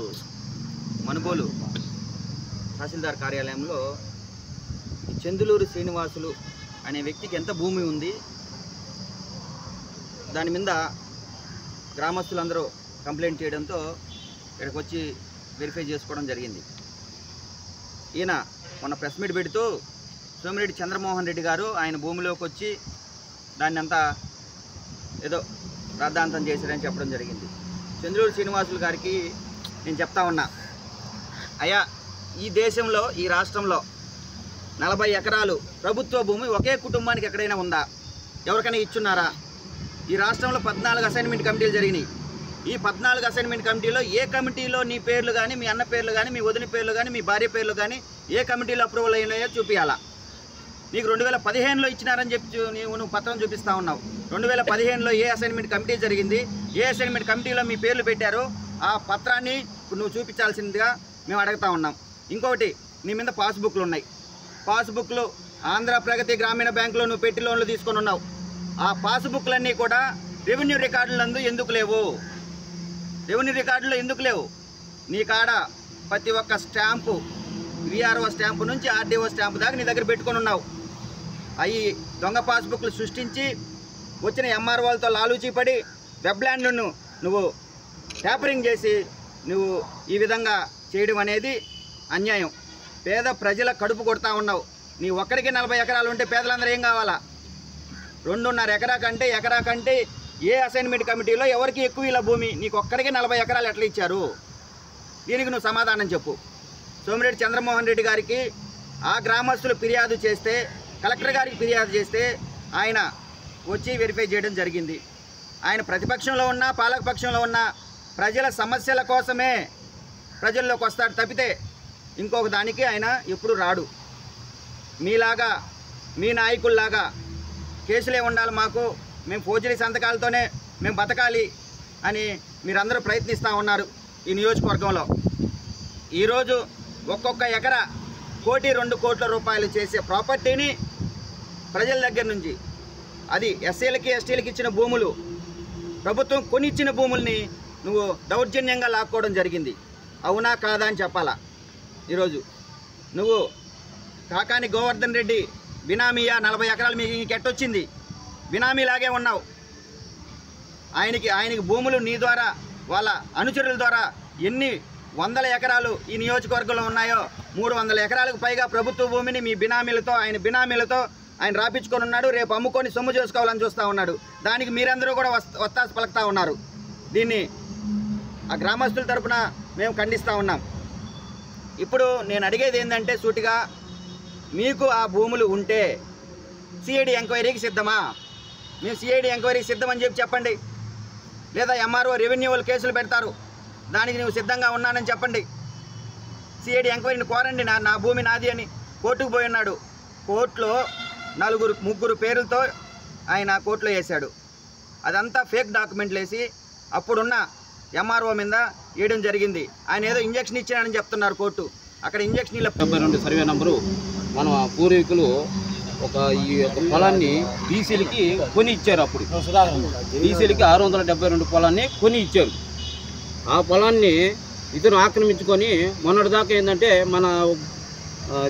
మనుబోలు తహసీల్దార్ కార్యాలయంలో చందులూరు శ్రీనివాసులు అనే వ్యక్తికి ఎంత భూమి ఉంది, దాని మీద గ్రామస్తులందరూ కంప్లైంట్ చేయడంతో ఇక్కడికి వచ్చి వెరిఫై చేసుకోవడం జరిగింది. ఈయన మొన్న ప్రెస్ మీట్ పెడుతూ సోమిరెడ్డి చంద్రమోహన్ రెడ్డి గారు ఆయన భూమిలోకి వచ్చి దాన్ని అంతా ఏదో రాద్ధాంతం చేశారని చెప్పడం జరిగింది. చంద్రూరు శ్రీనివాసులు గారికి నేను చెప్తా ఉన్నా, అయ్యా ఈ దేశంలో ఈ రాష్ట్రంలో 40 ఎకరాలు ప్రభుత్వ భూమి ఒకే కుటుంబానికి ఎక్కడైనా ఉందా? ఎవరికైనా ఇచ్చున్నారా? ఈ రాష్ట్రంలో 14 అసైన్మెంట్ కమిటీలు జరిగినాయి. ఈ 14 అసైన్మెంట్ కమిటీలో ఏ కమిటీలో నీ పేర్లు కానీ, మీ అన్న పేర్లు కానీ, మీ వదిన పేర్లు కానీ, మీ భార్య పేర్లు కానీ ఏ కమిటీలో అప్రూవల్ అయినాయో చూపించాలా. నీకు 2015లో ఇచ్చినారని చెప్పి నువ్వు పత్రం చూపిస్తూ ఉన్నావు. 2015లో ఏ అసైన్మెంట్ కమిటీ జరిగింది, ఏ అసైన్మెంట్ కమిటీలో మీ పేర్లు పెట్టారో ఆ పత్రాన్ని నువ్వు చూపించాల్సిందిగా మేము అడుగుతా ఉన్నాం. ఇంకొకటి, నీ మీద పాస్బుక్లు ఉన్నాయి. పాస్బుక్లు ఆంధ్ర ప్రగతి గ్రామీణ బ్యాంకులో నువ్వు పెట్టి లోన్లు తీసుకొని ఉన్నావు. ఆ పాస్బుక్లన్నీ కూడా రెవెన్యూ రికార్డులందు ఎందుకు లేవు? రెవెన్యూ రికార్డులో ఎందుకు లేవు? నీ కాడ ప్రతి ఒక్క స్టాంపు, విఆర్ఓ స్టాంపు నుంచి ఆర్డీఓ స్టాంపు దాకా నీ దగ్గర పెట్టుకొని ఉన్నావు. అవి దొంగ పాస్బుక్లు సృష్టించి వచ్చిన ఎంఆర్ఓలతో లాలూచీ పడి వెబ్ల్యాండ్లను నువ్వు ట్యాపరింగ్ చేసి నువ్వు ఈ విధంగా చేయడం అనేది అన్యాయం. పేద ప్రజల కడుపు కొడతా ఉన్నావు. నీ ఒక్కడికి 40 ఎకరాలు ఉంటే పేదలందరూ ఏం కావాలా? 2.5 ఎకరా కంటే ఏ అసైన్మెంట్ కమిటీలో ఎవరికి ఎక్కువ ఇలా భూమి? నీకు ఒక్కడికి 40 ఎకరాలు ఎట్లా ఇచ్చారు? దీనికి నువ్వు సమాధానం చెప్పు. సోమిరెడ్డి చంద్రమోహన్ రెడ్డి గారికి ఆ గ్రామస్తులు ఫిర్యాదు చేస్తే, కలెక్టర్ గారికి ఫిర్యాదు చేస్తే ఆయన వచ్చి వెరిఫై చేయడం జరిగింది. ఆయన ప్రతిపక్షంలో ఉన్న పాలకపక్షంలో ఉన్న ప్రజల సమస్యల కోసమే ప్రజల్లోకి వస్తాడు తప్పితే ఇంకొక దానికి ఆయన ఎప్పుడు రాడు. మీలాగా మీ నాయకుల్లాగా కేసులే ఉండాలి మాకు, మేము ఫోర్జరీ సంతకాలతోనే మేము బతకాలి అని మీరందరూ ప్రయత్నిస్తూ ఉన్నారు. ఈ నియోజకవర్గంలో ఈరోజు ఒక్కొక్క ఎకరా 1-2 కోట్ల రూపాయలు చేసే ప్రాపర్టీని ప్రజల దగ్గర నుంచి, అది ఎస్సీలకి ఎస్టీలకి ఇచ్చిన భూములు, ప్రభుత్వం కొనిచ్చిన భూముల్ని నువ్వు దౌర్జన్యంగా లాక్కోవడం జరిగింది. అవునా కాదా అని చెప్పాలా. ఈరోజు నువ్వు కాకాని గోవర్ధన్ రెడ్డి బినామీయా, 40 ఎకరాలు మీకు ఇంకెట్టొచ్చింది, బినామీలాగే ఉన్నావు. ఆయనకి భూములు నీ ద్వారా వాళ్ళ అనుచరుల ద్వారా ఎన్ని వందల ఎకరాలు ఈ నియోజకవర్గంలో ఉన్నాయో 300 ఎకరాలకు పైగా ప్రభుత్వ భూమిని మీ బినామీలతో, ఆయన బినామీలతో ఆయన రాపించుకొని ఉన్నాడు. రేపు అమ్ముకొని సొమ్ము చేసుకోవాలని చూస్తూ ఉన్నాడు. దానికి మీరందరూ కూడా వత్తాసు పలుకుతూ ఉన్నారు. దీన్ని ఆ గ్రామస్తుల తరపున మేము ఖండిస్తూ ఉన్నాం. ఇప్పుడు నేను అడిగేది ఏంటంటే సూటిగా, మీకు ఆ భూములు ఉంటే సిఐడి ఎంక్వైరీకి సిద్ధమా? మేము సిఐడి ఎంక్వైరీకి సిద్ధమని చెప్పండి. లేదా ఎంఆర్ఓ రెవెన్యూ వాళ్ళు కేసులు పెడతారు, దానికి నువ్వు సిద్ధంగా ఉన్నానని చెప్పండి. సిఐడి ఎంక్వైరీని కోరండి. నా భూమి నాది అని కోర్టుకు పోయి ఉన్నాడు. కోర్టులో 3 పేర్లతో ఆయన కోర్టులో వేశాడు. అదంతా ఫేక్ డాక్యుమెంట్లు వేసి అప్పుడున్న ఎంఆర్ఓ మీద వేయడం జరిగింది. ఆయన ఏదో ఇంజక్షన్ ఇచ్చాడని చెప్తున్నారు కోర్టు. అక్కడ ఇంజక్షన్ 72 సర్వే నంబరు మన పూర్వీకులు ఈ యొక్క పొలాన్ని బీసీలకి కొని ఇచ్చారు. అప్పుడు బీసీలకి 672 పొలాన్ని కొని ఇచ్చారు. ఆ పొలాన్ని ఇతను ఆక్రమించుకొని మొన్నటిదాకా ఏంటంటే మన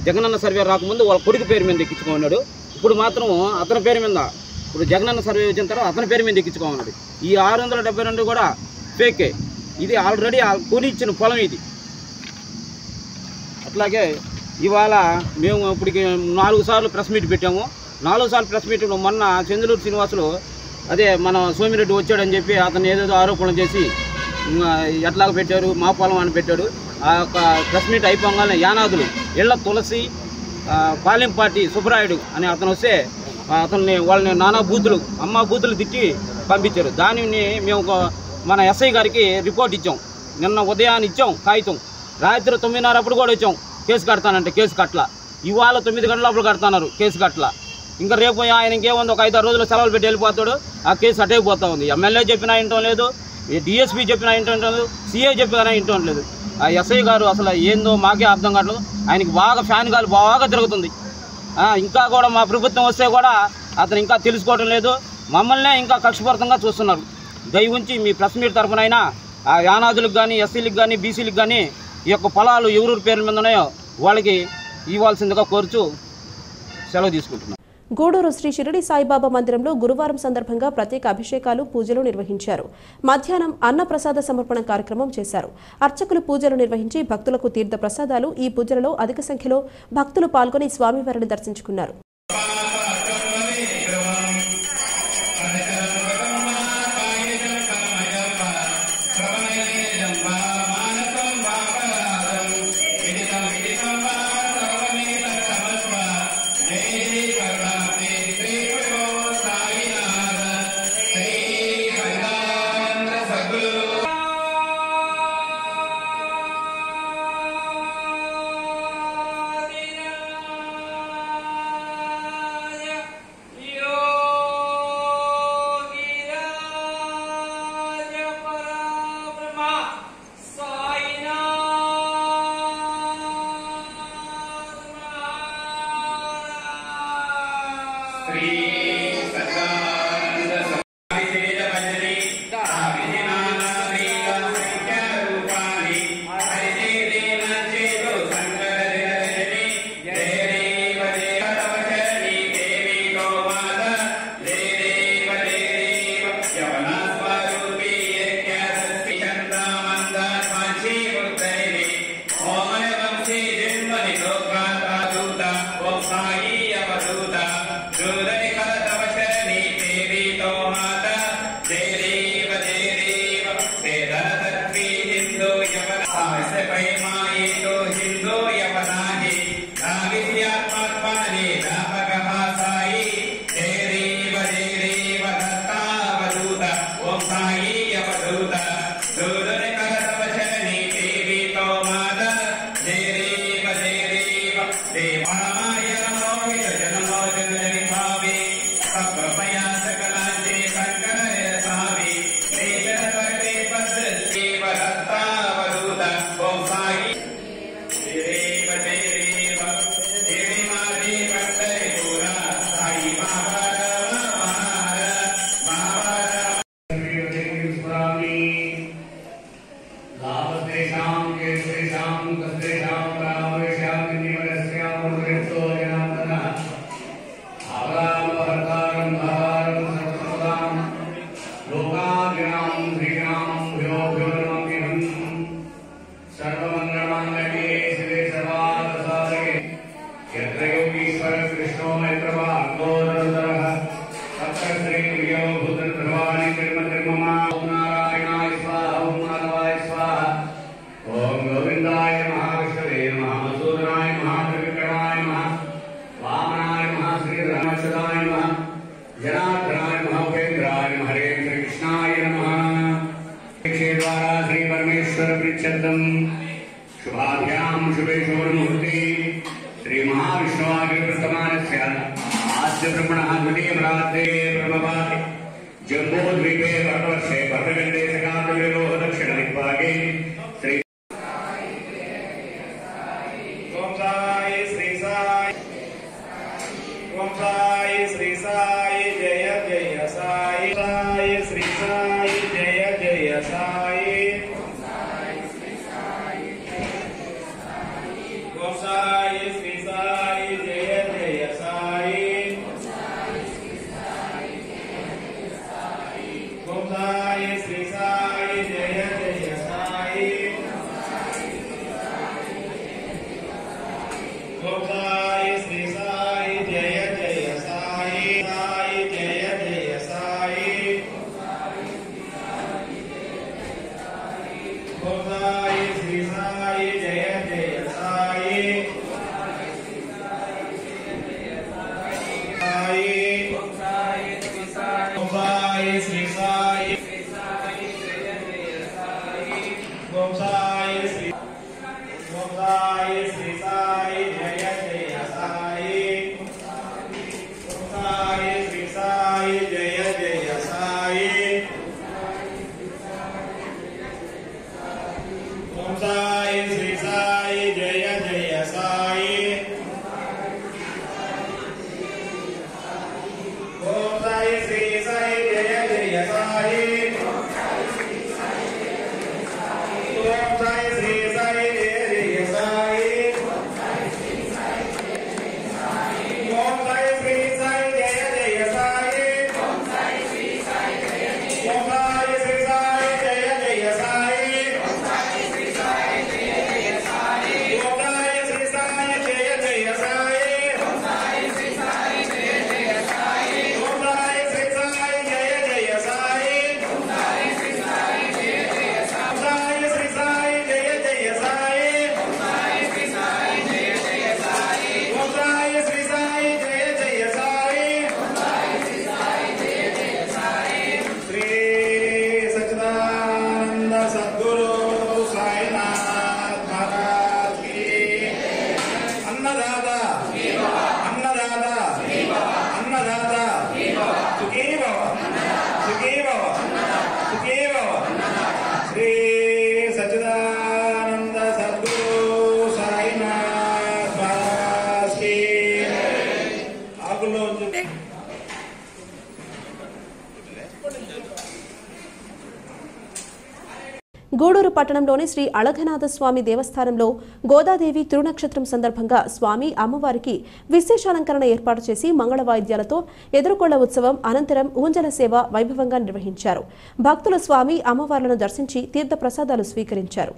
జగనన్న సర్వే రాకముందు వాళ్ళ కొడుకు పేరు మీద ఎక్కించుకున్నాడు. ఇప్పుడు మాత్రం అతని పేరు మీద, ఇప్పుడు జగనన్న సర్వే వచ్చిన తర్వాత అతని పేరు మీద ఎక్కించుకున్నాడు. ఈ 672 కూడా ఫేకే. ఇది ఆల్రెడీ కొని ఇచ్చిన పొలం ఇది. అట్లాగే ఇవాళ మేము ఇప్పటికి 4 సార్లు ప్రెస్ మీట్ పెట్టాము. 4 సార్లు ప్రెస్ మీట్లో మొన్న చంద్రూరు శ్రీనివాసులు అదే మన సోమిరెడ్డి వచ్చాడని చెప్పి అతను ఏదేదో ఆరోపణలు చేసి ఎట్లాగ పెట్టారు, మా పొలం అని పెట్టాడు. ఆ యొక్క ప్రెస్ మీట్ అయిపోగానే యానాదులు ఇళ్ల తులసి పాలెం పార్టీ సుబ్బరాయుడు అని అతను వస్తే వాళ్ళని నానా బూతులు, అమ్మ బూతులు తిట్టి పంపించారు. దానిని మేము మన ఎస్ఐ గారికి రిపోర్ట్ ఇచ్చాం. నిన్న ఉదయాన్ని ఇచ్చాం కాగితం. రాత్రి 9:30 అప్పుడు కూడా వచ్చాం. కేసు కడతానంటే కేసు కట్టల. ఇవాళ 9 గంటల లోపల కడతాన్నారు, కేసు కట్టల. ఇంకా రేపు ఆయన ఇంకేముంది, ఒక 5-6 రోజులు సెలవులు పెట్టి వెళ్ళిపోతాడు. ఆ కేసు అటైపోతూ ఉంది. ఎమ్మెల్యే చెప్పినా వింటం లేదు, డిఎస్పీ చెప్పినా వింటం లేదు, సిఐ చెప్పినా వింటం లేదు. ఆ ఎస్ఐ గారు అసలు ఏందో మాకే అర్థం కావట్లేదు. ఆయనకి బాగా ఫ్యాన్ గాలి బాగా తిరుగుతుంది. ఇంకా కూడా మా ప్రభుత్వం వస్తే కూడా అతను ఇంకా తెలుసుకోవడం లేదు. మమ్మల్నే ఇంకా కక్షపూరితంగా చూస్తున్నారు. దయ ఉంచి మీ ప్రెస్ మీట్ తరఫునైనా ఆ యానాదులకు కానీ, ఎస్సీలకు కానీ, బీసీలకు కానీ ఈ యొక్క పొలాలు ఎవరెవరి పేర్ల మీద ఉన్నాయో వాళ్ళకి ఇవ్వాల్సిందిగా కోరుచు సెలవు తీసుకుంటున్నాం. గూడూరు శ్రీ షిరిడి సాయిబాబా మందిరంలో గురువారం సందర్భంగా ప్రత్యేక అభిషేకాలు, పూజలు నిర్వహించారు. మధ్యాహ్నం అన్నప్రసాద సమర్పణ కార్యక్రమం చేశారు. అర్చకులు పూజలు నిర్వహించి భక్తులకు తీర్థ ప్రసాదాలు. ఈ పూజలలో అధిక సంఖ్యలో భక్తులు పాల్గొని స్వామివారిని దర్శించుకున్నారు. Judai शुभाभ्याम शुभे शुभमुहूर्ते श्री महाविष्णुवाग्रप्रतमानस्य आद्य ब्रह्मणः द्वितीय प्राते ब्रह्मवादे जम्बूद्वीपे वर्षे भद्रगण्डे सकान्तविरोह दक्षिण दिक्पागे श्री ओम साई श्री साई ओम साई श्री साई जय जय साई साई श्री साई जय जय साई ओम साई श्री साई जय जय साई ओम साई श्री साई जय जय साई ओम साई श्री साई जय जय साई साई जय जय साई ओम साई श्री साई जय जय साई ओम साई श्री साई ओम साई श्री साई जय जय साई ओम साई श्री साई जय जय साई ओम साई श्री साई जय जय साई ओम साई श्री साई जय जय साई ओम साई श्री साई जय जय साई ओम साई श्री साई जय जय साई ओम साई श्री साई जय जय साई ओम साई श्री साई जय जय साई ओम साई श्री साई जय जय साई ओम साई श्री साई जय जय साई ओम साई श्री साई जय जय साई ओम साई श्री साई जय जय साई ओम साई श्री साई जय जय साई ओम साई श्री साई जय जय साई ओम साई श्री साई जय जय साई ओम साई श्री साई जय जय साई श्री सच्चिदानंद सद्गुरु साईनाथ महाराज की अन्नदाता अन्नदाता अन्नदाता सुखी भव सुखी भव सुखी भव श्री सच्चिदानंद सद्गुरु साईनाथ महाराज की आगुलो గూడూరు పట్టణంలోని శ్రీ అళఘనాథ స్వామి దేవస్థానంలో గోదాదేవి తిరునక్షత్రం సందర్భంగా స్వామి అమ్మవారికి విశేషాలంకరణ ఏర్పాటు చేసి మంగళ వాయిద్యాలతో ఎదురుకొళ్ల ఉత్సవం అనంతరం ఊంజల సేవ వైభవంగా నిర్వహించారు. భక్తులు స్వామి అమ్మవార్లను దర్శించి తీర్థ ప్రసాదాలు స్వీకరించారు.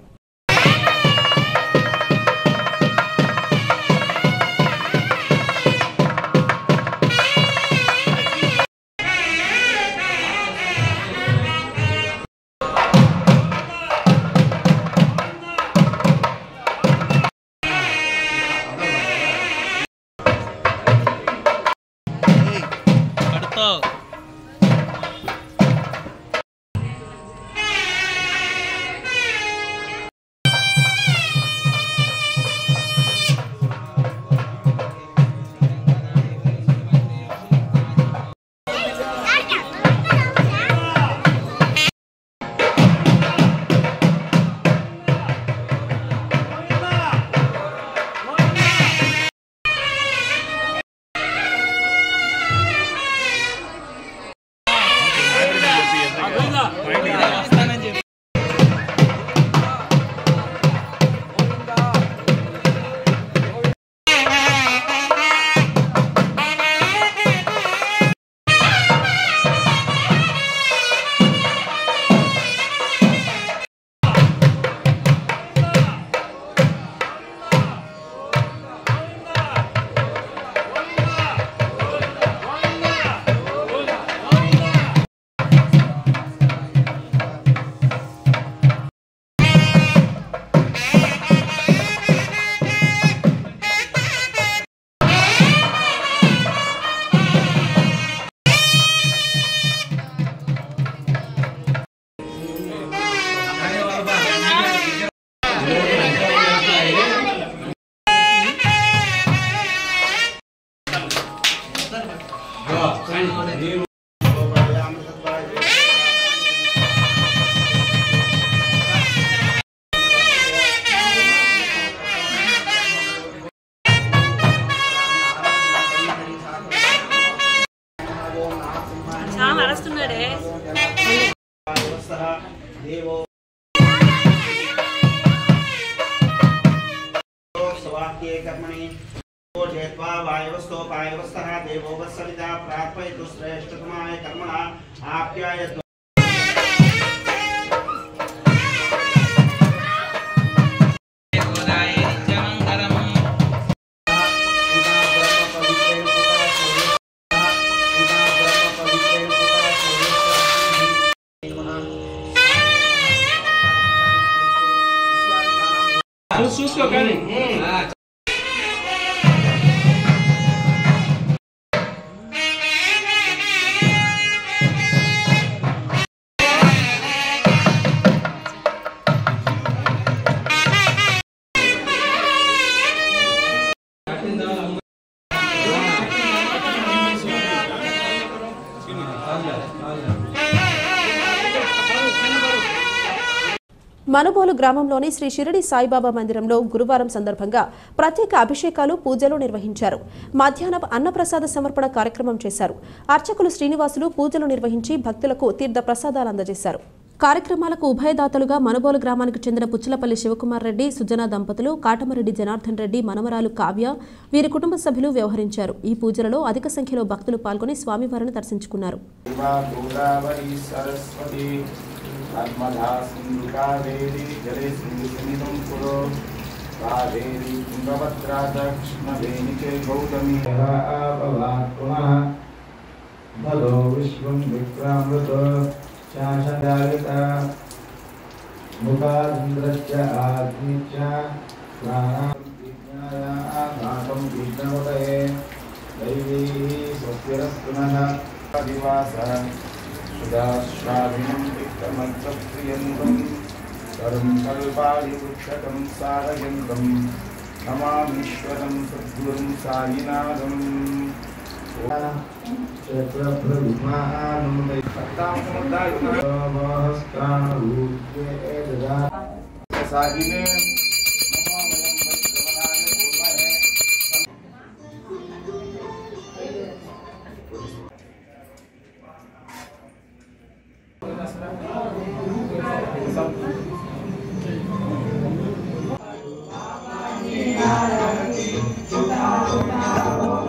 చాలా నడుస్తున్నాడే वायवस्थोपायवस्थः देवो वत्सविता प्रार्थयतु श्रेष्ठतमाय कर्मणा आप्यायतु చూసుకో కానీ మనుబోలు గ్రామంలోని శ్రీ షిరిడి సాయిబాబా మందిరంలో గురువారం సందర్భంగా ప్రత్యేక అభిషేకాలు పూజలు నిర్వహించారు. మధ్యాహ్నం అన్నప్రసాద సమర్పణ కార్యక్రమం చేశారు. అర్చకులు శ్రీనివాసులు పూజలు నిర్వహించి భక్తులకు తీర్థ ప్రసాదాలు అందజేశారు. కార్యక్రమాలకు ఉభయదాతలుగా మనుబోలు గ్రామానికి చెందిన పుచ్చలపల్లి శివకుమార్ రెడ్డి, సుజనా దంపతులు, కాటమరెడ్డి జనార్దన్ రెడ్డి, మనమరాలు కావ్య, వీరి కుటుంబ సభ్యులు వ్యవహరించారు. ఈ పూజలలో అధిక సంఖ్యలో భక్తులు పాల్గొని స్వామివారిని దర్శించుకున్నారు. नर्मदा सिंधु कावेरी जले सिंधुसमितं पुरो कावेरी तुंगभद्रा दक्षिणवेणिके गौतमी पुनः भलो विश्वं विक्रामृत शासनायता मुखान्द्रश्च आग्निश्च प्राणां विघ्नवतये दैवी स्वस्तिरस्तुनः दिवास सुदाश्राविणं विक्रमत्सप्रियन्तं करं कल्पायुक्षकं सारयन्तं नमामीश्वरं सद्गुरुं सायिनाथं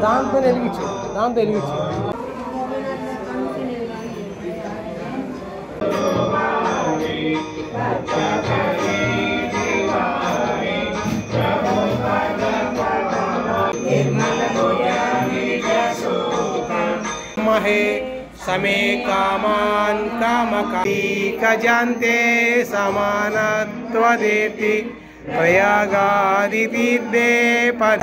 దాంతో వెలిగించు महे समे कामान कामकाली खजान्ते समानत्वदेति प्रयागादितीर्थे पद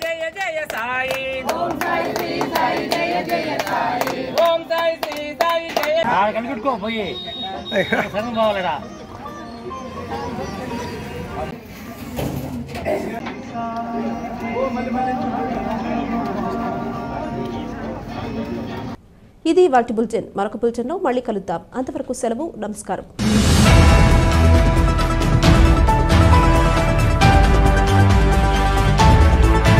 जय जय साई ओम साई श्री साई जय जय साई ओम साई श्री साई जय కనిపెట్టుకో పోయి సర్వం బావలడా ఇది వాటి బులెటిన్. మరొక బులెటిన్లో మళ్ళీ కలుద్దాం. అంతవరకు సెలవు. నమస్కారం.